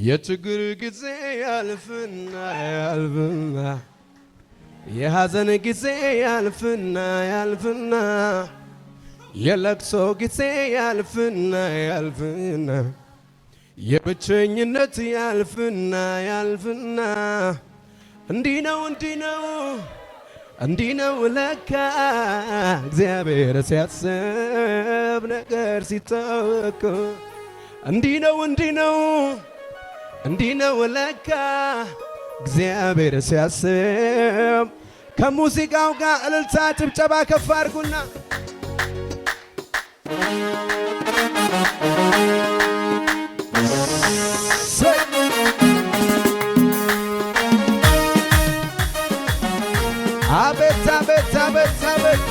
የችግር ጊዜ ያልፍና ያልፍና የሐዘን ጊዜ ያልፍና ያልፍና የለቅሶ ጊዜ ያልፍና ያልፍና የብቸኝነት ያልፍና ያልፍና እንዲህ ነው እንዲህ ነው ለካ እግዚአብሔር ሲያስብ ነገር ሲታወቅ እንዲህ ነው ለካ እግዚአብሔር ሲያስብ ከሙዚቃው ጋር እልልታ ጭብጨባ ከፍ አድርጉና አቤት አቤት አቤት አቤት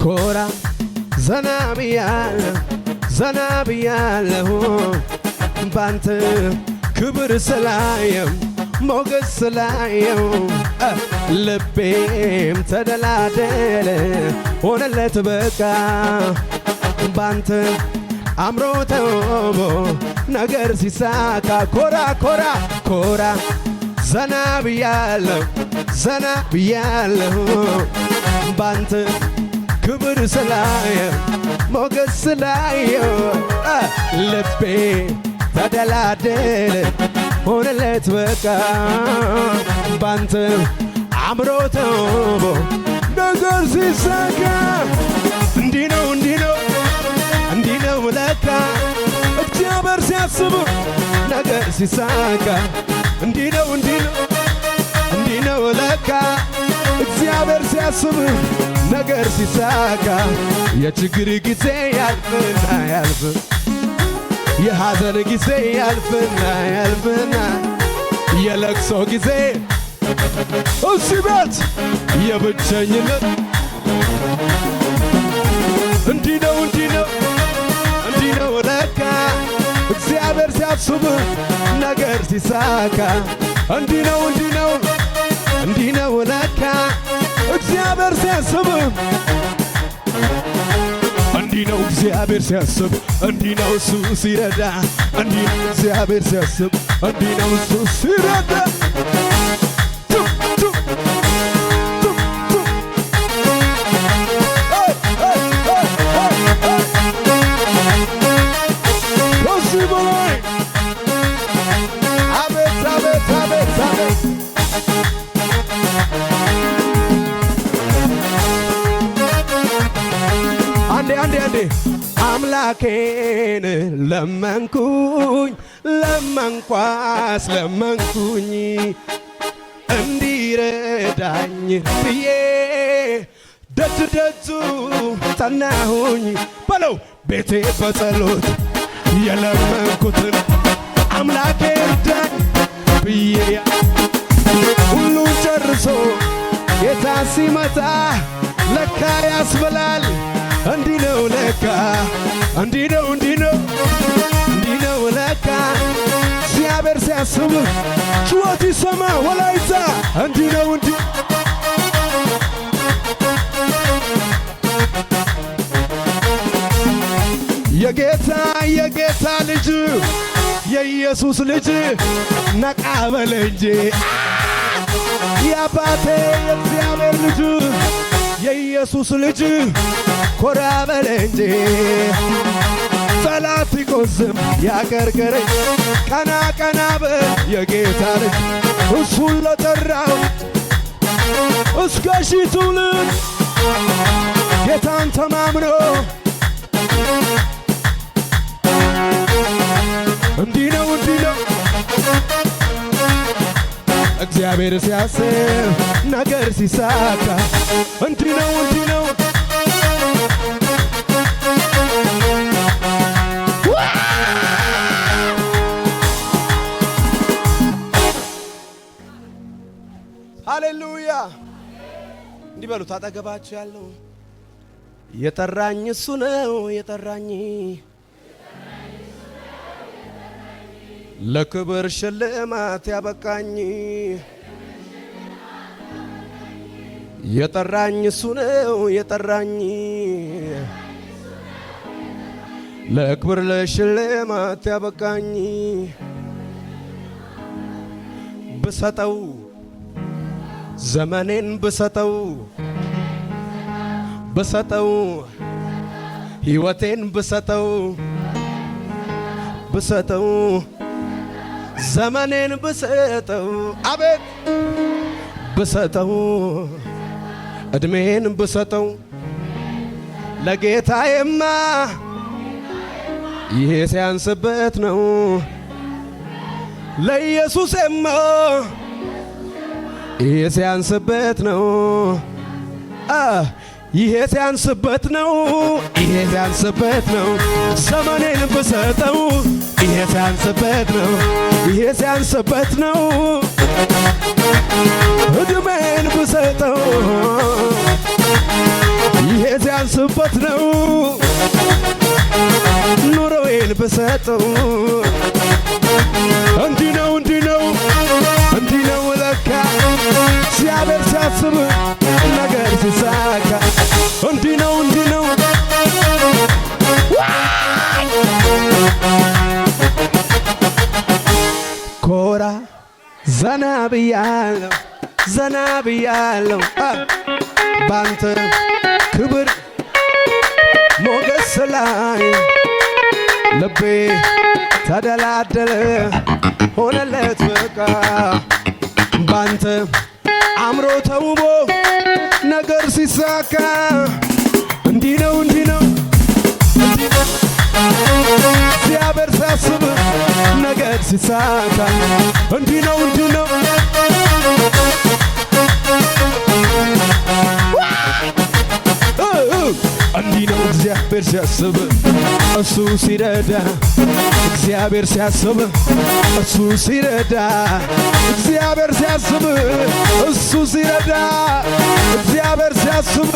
ኮራ ዘና ብያለሁ ባንተ ክብር ስላየው ሞገስ ስላየው ልቤም ተደላደለ ሆነለት በቃ ባንተ አምሮ ተውቦ ነገር ሲሳካ ኮራ ዘና ብያለሁ ባንተ ክብር ስላየው ሞገስ ስላየው ልቤ ተደላደለ ሆነለት በቃ ባንተ አምሮ ተውቦ ነገር ሲሳካ እንዲህ ነው ለካ እግዚአብሔር ሲያስብ ነገር ሲሳካ እንዲህ ነው ለካ እግዚአብሔር ሲያስብ ነገር ሲሳካ የችግር ጊዜ ያልፍና ያልፍ የሐዘን ጊዜ ያልፍና የለቅሶ ጊዜ እዚህ ቤት የብቸኝነት እንዲህ ነው ለካ እግዚአብሔር ሲያስብ ነገር ሲሳካ እንዲህ ነው ለካ እግዚአብሔር ሲያስብ እንዲህ ነው እግዚአብሔር ሲያስብ እንዲህ ነው እሱ ሲረዳ እንዲህ ነው እግዚአብሔር ሲያስብ እንዲህ ነው እሱ ሲረዳ አንዴ አምላኬን ለመንኩኝ እንዲረዳኝ ብዬ ደጁ ጠናሁኝ በለው ቤቴ በጸሎት የለመንኩትን አምላኬ እርዳኝ ብዬ ሁሉን ጨርሶ ጌታ ሲመጣ ለካ ያስበላል እንዲህ ነው ለካ እንዲህ ነው ለካ እግዚአብሔር ሲያስብ ጩኸት ይሰማ ወላይታ እንዲህ ነው የጌታ ልጅ የኢየሱስ ልጅ ነቃ በል እንጂ የአባቴ የእግዚአብሔር ልጅ የኢየሱስ ልጅ ኮራ በል እንጂ ጠላት ይቆዝም ያቀርቀረኝ ቀና በል የጌታ ልጅ እሱን ለጠራው እስከ ሺህ ትውልድ ጌታን ተማምኖ እንዲህ ነው እግዚአብሔር ሲያስብ ነገር ሲሳካ እንዲህ ነው ሃሌሉያ እንዲህ በሉ ታጠገባችሁ ያለው የጠራኝ እሱ ነው የጠራኝ ለክብር ሽልማት ያበቃኝ የጠራኝ እሱ ነው የጠራኝ ለክብር ለሽልማት ያበቃኝ ብሰጠው ዘመኔን ብሰጠው ሕይወቴን ብሰጠው ዘመኔን ብሰጠው አቤት ብሰጠው እድሜን ብሰጠው ለጌታዬማ ይሄ ሲያንስበት ነው ለኢየሱስማ ይሄ ሲያንስበት ነው ይሄ ሲያንስበት ነው ይሄ ሲያንስበት ነው ዘመኔን ብሰጠው ይሄ ሲያንስበት ነው ይሄ ሲያንስበት ነው እድሜን ብሰጠው ይሄ ሲያንስበት ነው ኑሮዬን ብሰጠው እንዲህ ነው ለካ እግዚአብሔር ሲያስብ ነገር ሲሳካ እንዲህ ነው ኮራ ዘና ብያለሁ ባንተ ክብር ሞገስ ላይ ልቤ ተደላደለ ሆነለት በቃ ባንተ አምሮ ተውቦ ነገር ሲሳካ እንዲህ ነው እግዚአብሔር ሲያስብ ነገር ሲሳካ እንዲህ ነው እንዲህ ነው እግዚአብሔር ሲያስብ እሱ ሲረዳ እግዚአብሔር ሲያስብ እሱ ሲረዳ እግዚአብሔር ሲያስብ እሱ ሲረዳ እግዚአብሔር ሲያስብ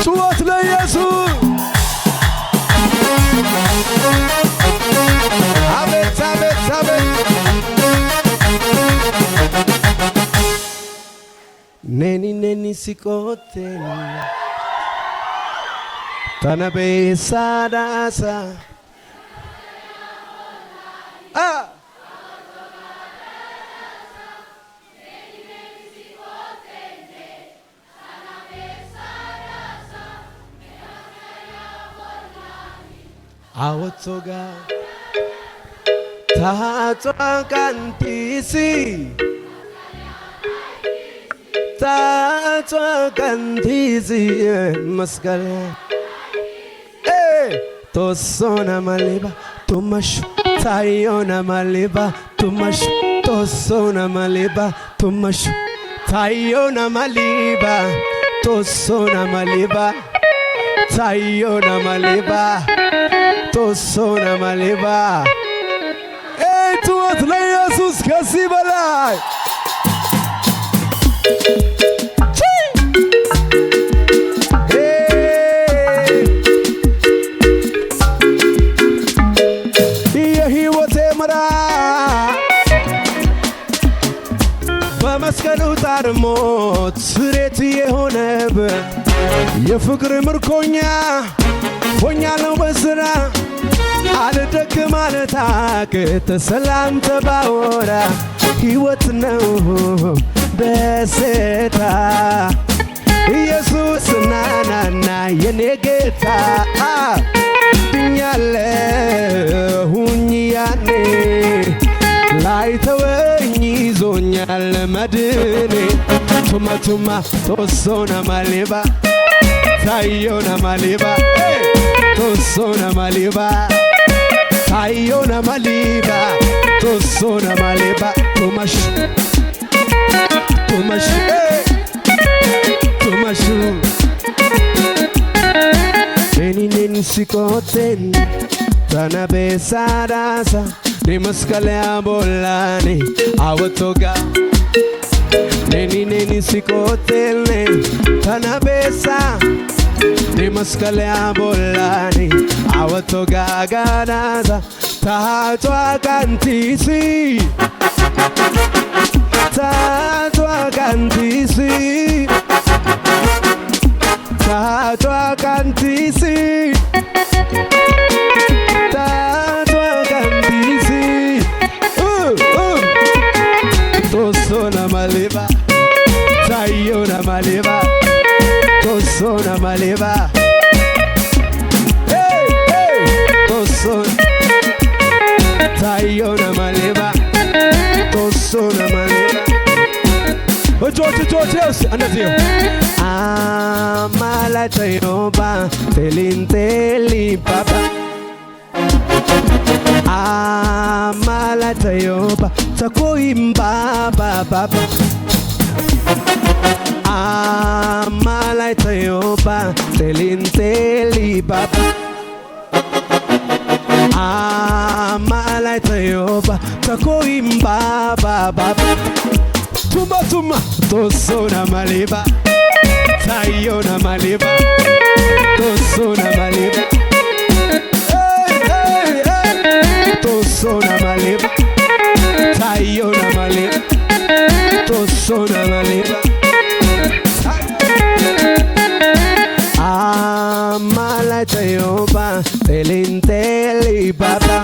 ጩኸት ለኢየሱስ አቤት አቤት አቤት ነኒ ሲቆቴ Tanabesa dasa Awatsoga Tatwa kantisi Tatwa kantisi Maskala Tosona maliba tumash tayona maliba tumash tosona maliba tumash tayona maliba tosona maliba tayona maliba tosona maliba tuat la Jesus kasi balay በመስቀሉ ታርሞት ስሬት የሆነበት የፍቅር ምርኮኛ ሆኛለሁ በስራ አልደክም አልታክት ሰላም ተባወራ ሕይወት ነው ደስታ ኢየሱስ ናናና የኔ ጌታ ድኛለሁኝ ያኔ ላይተወኝ ይዞኛል መድኔ ቱማ ቶሶና ማሌባ ታዮና ማሌባ ቶሶና ማሌባ ታዮና ማሌባ ቶሶና ማሌባ ቱማሽ ነኒ ሲቆቴን Tanabesa dasa Ni maskale abolani Awatoga Neni sikotele Tanabesa Ni maskale abolani Awatoga ganasa Tatwa kantisi Tatwa kantisi cantisi Tatua cantisi Tosona maleva Tayona maleva Tosona maleva Hey hey Tosona Tayona maleva Tosona maleva George እንደዚህ አማላጨዮባ ቴሊንቴሊ ባባ አማላጨዮባ ተኮይምባ ባባ አማላጨዮባ ቴሊንቴሊ ባባ አማላጨዮባ ተኮይምባ ባባ Tuma tuma tosona maleva Tayona maleva Tosona maleva Hey hey hey Tosona maleva Tayona maleva Tosona maleva Amala tayoba Telinteli baba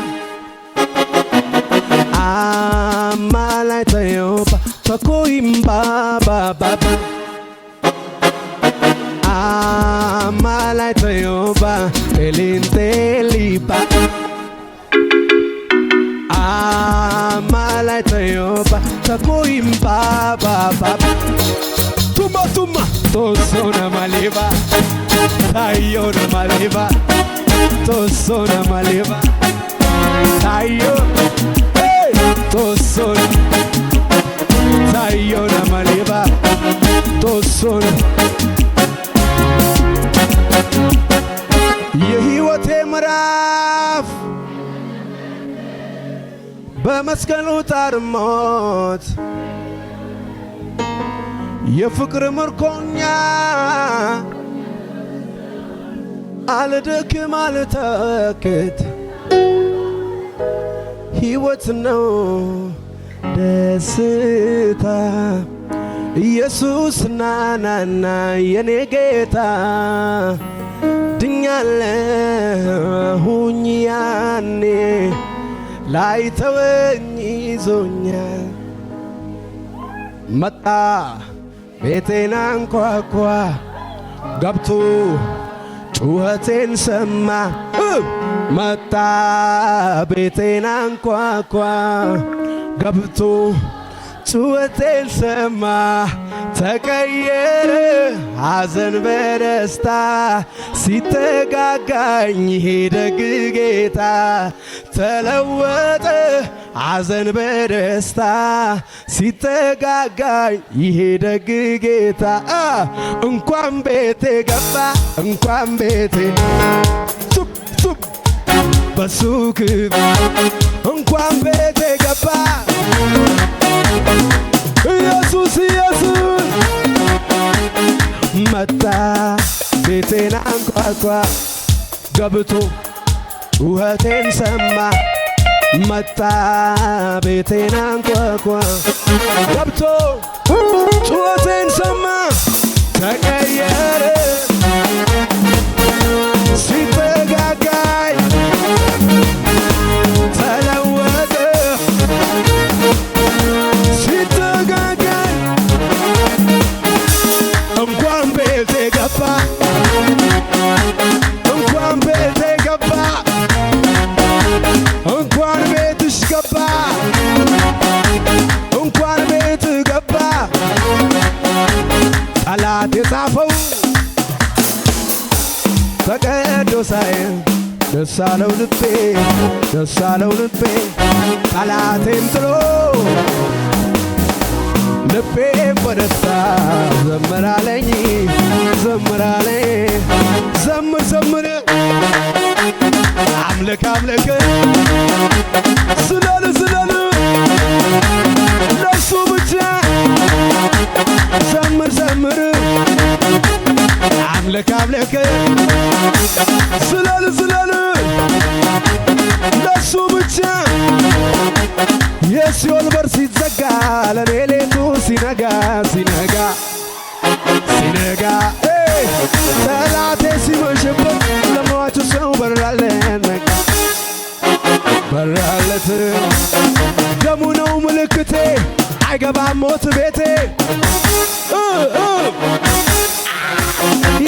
Amala tayoba Takoimba baba Amala tayoba Elinteli baba Amala tayoba Takoimba baba Tuma tuma Tosona maleva Tayona maleva Tosona maleva Tayo Hey Tosona Tayona maleva Tosona የሕይወቴ ምዕራፍ በመስቀሉ ታርሞት የፍቅር ምርኮኛ አልደክም አልታክት ሕይወት ነው ደስታ ኢየሱስ ናናና የኔ ጌታ ድኛለሁኝ ያኔ ላይተወኝ ይዞኛል መጣ ቤቴን አንኳኳ ገብቶ ጩኸቴን ሰማ መጣ ቤቴን አንኳኳ ገብቶ ጩኸቴን ሰማ ተቀየረ ሐዘን በደስታ ሲተጋጋኝ ይሄ ደግ ጌታ ተለወጠ ሐዘን በደስታ ሲተጋጋኝ ይሄ ደግ ጌታ እንኳን ቤቴ ገባ እንኳን ቤቴ በሱ ክብር እንኳን ቤቴ ገባ ኢየሱስ ኢየሱስ መጣ ቤቴን አንኳኳ ገብቶ ጩኸቴን ሰማ መጣ ቤቴን አንኳኳ ገብቶ ጩኸቴን ሰማ ተቀየረ ሲተጋጋኝ ተለወጠ ሲተጋጋኝ እንኳን ቤቴ ገባ እንኳን ቤቴ ገባ እንኳን ቤትሽ ገባ እንኳን ቤት ገባ ጠላት የጻፈው ተቀዶ ሳይ ደስ አለው ልቤ ደስ አለው ልቤ ጠላቴን ጥሎ ልቤም በደስታ ዘምራለኝ ዘምራለኝ ዘምር ዘምር አምልክ አምልክ ዝለል ዝለል ለሱ ብቻ ዘምር ዘምር አምልክ አምልክ ዝለል ዝለል ለሱ ብቻ የሲኦል በር ሲዘጋ ለኔ ሌቱ ሲነጋ ሲነጋ ሲነጋ ጠላቴ ሲመሽበት ለሟቹ ሰው በራለት ደሙ ነው ምልክቴ አይገባም ሞት ቤቴ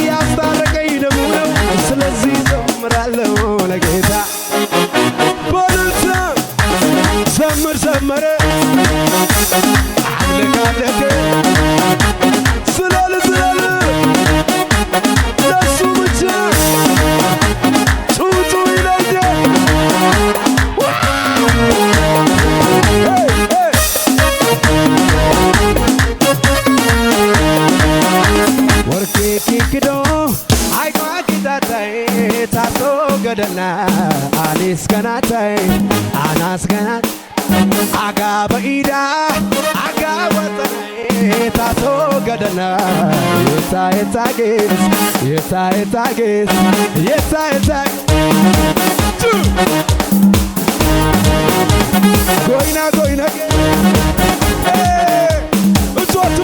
ያስታረቀኝ ደሙ ነው ስለዚህ ዘምራለሁ ለጌታ በልልታ ዘምር ዘመረ አምልክ ስለል ለሱ ብቻ ጩጩ ይለኛል ወርቄ ኪክዶ አይቋ ኪታታይ ታቶ ገደና አኒስ ገናታይ አናስ ገናት አጋ በኢዳ አጋ ወጠናይ ታቶ ገደና የታጌስ ጎይና እቾት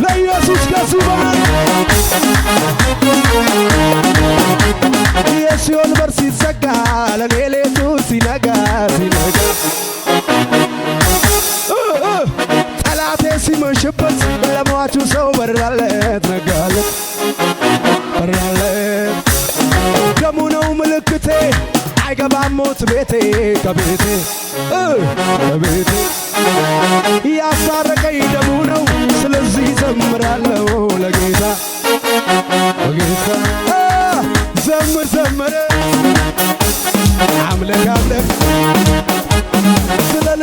ለኢየሱስ ከሱ በላይ የሲኦል በር ሲዘጋ ለኔ ሌቱ ሲነጋ ጠላቴ ሲመሽበት ለሟቹ ሰው በራለት ነጋለት ደሙ ነው ምልክቴ አይገባም ሞት ቤቴ ከቤቴ ያስታረቀኝ ደሙ ነው ስለዚህ ዘምራለሁ ለጌታ ዘምር አምልክ ስለል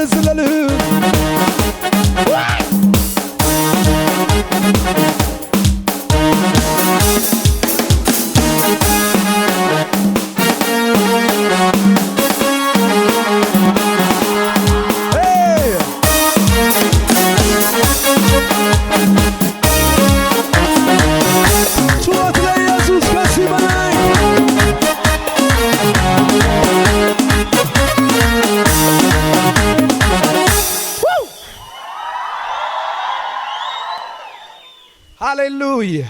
ሃሌሉያ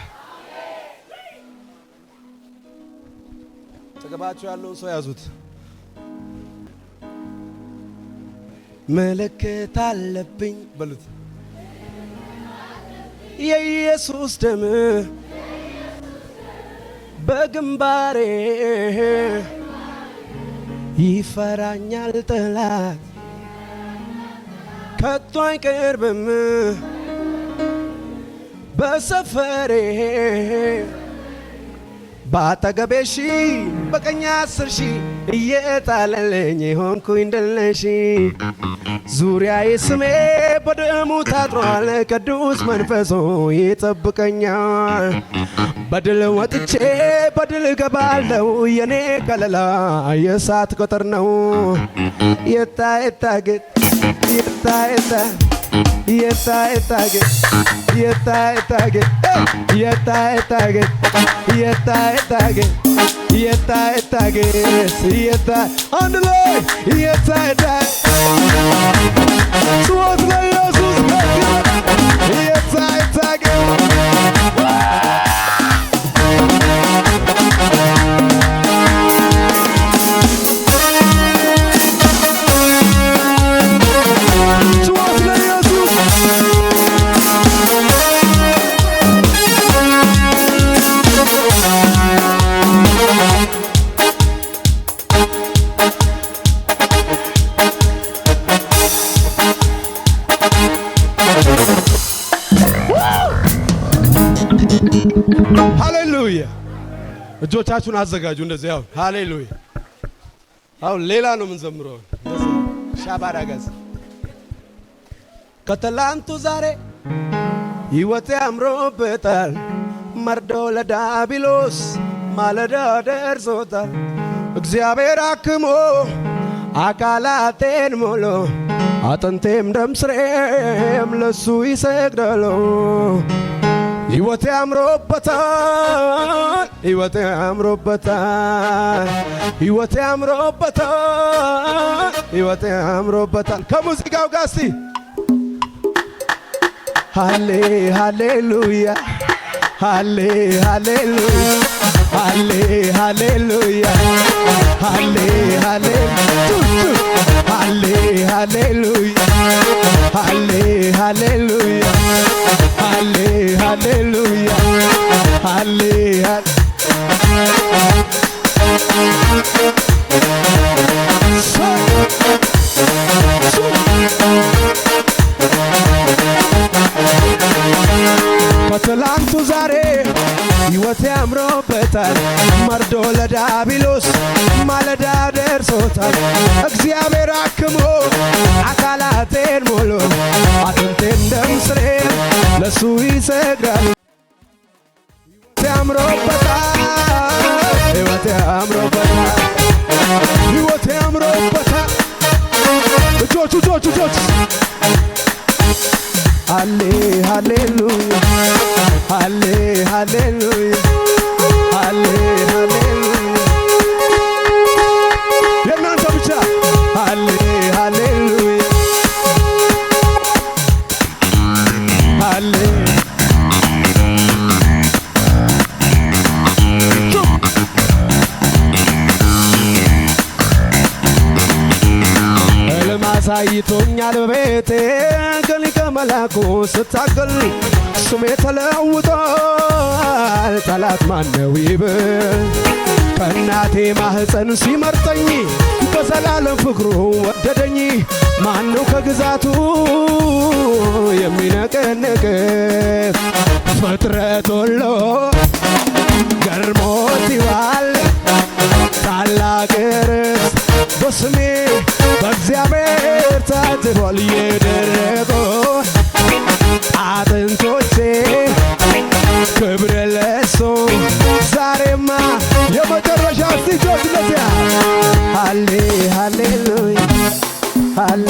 ተገባችሁ ያለውን ሰው ያዙት ምልክት አለብኝ በሉት የኢየሱስ ደም በግንባሬ ይፈራኛል ጠላት ከቶ አይቀርብም በሰፈሬ ባጠገቤ ሺህ በቀኝ 10,000 እየጣለልኝ ሆንኩኝ ድል ነሽ ዙሪያዬ ስሜ በደሙ ታጥሯል ቅዱስ መንፈሱ ይጠብቀኛል በድል ወጥቼ በድል ገባለሁ የኔ ከለላ የእሳት ቁጥር ነው የታጌጥ አንድ ላይ ጩኸት ለኢየሱስ ሃሌሉያ እጆቻችሁን አዘጋጁ እንደዚህ ያው ሃሌሉያ አሁን ሌላ ነው የምንዘምረው ሻባራጋዝ ከትላንቱ ዛሬ ሕይወቴ አምሮበታል መርዶ ለዳቢሎስ ማለዳ ደርሶታል እግዚአብሔር አክሞ አካላቴን ሙሉ አጥንቴም ደም ስሬም ለሱ ይሰግዳሉ። ሕይወቴ አምሮበታል፣ ሕይወቴ አምሮበታል፣ ሕይወቴ አምሮበታል፣ ሕይወቴ አምሮበታል። ከሙዚቃው ጋር እስቲ ሃሌ ሃሌሉያ ሃሌ ሃሌሉያ ሃሌ ሃሌሉያ ሃሌ ሃሌሉያ ሃሌ ሃሌሉያ ሃሌ ሃሌሉያ ሃሌ ሃሌሉያ ሃሌ ከትላንቱ ዛሬ ሕይወቴ አምሮበታል። መርዶ ለዳቢሎስ ማለዳ ደርሶታል። እግዚአብሔር አክሞ አካላቴን ሙሉ አጥንቴን ደም ስሬን ለሱ ይሰግዳል። ሕይወቴ አምሮበታል፣ ሕይወቴ አምሮበታል፣ ሕይወቴ አምሮበታል። እጆች እጆች እጆች ሃሌ ሃሌሉያ ሃሌ ሃሌሉያ ሃሌ ሃሌሉያ የእናንተ ብቻ ሃሌ ሃሌሉያ ሃሌ አሳይቶኛል በቤቴ ከሊቀ መላኩ ስታገል ስሜ ተለውጧል። ጠላት ማነው ይብል ከእናቴ ማህፀን ሲመርጠኝ በዘላለም ፍቅሩ ወደደኝ። ማነው ከግዛቱ የሚነቀንቅ ፍጥረት ሁሉ ገርሞት ይዋል። ታላቅ ርስት በስሜ በእግዚአብሔር ታትሟል። የደረቁ አጥንቶቼ ክብር ለሱ ዛሬማ የመጨረሻ ስቲጆች ለዚያ ሃሌ ሃሌሉያ ሃሌ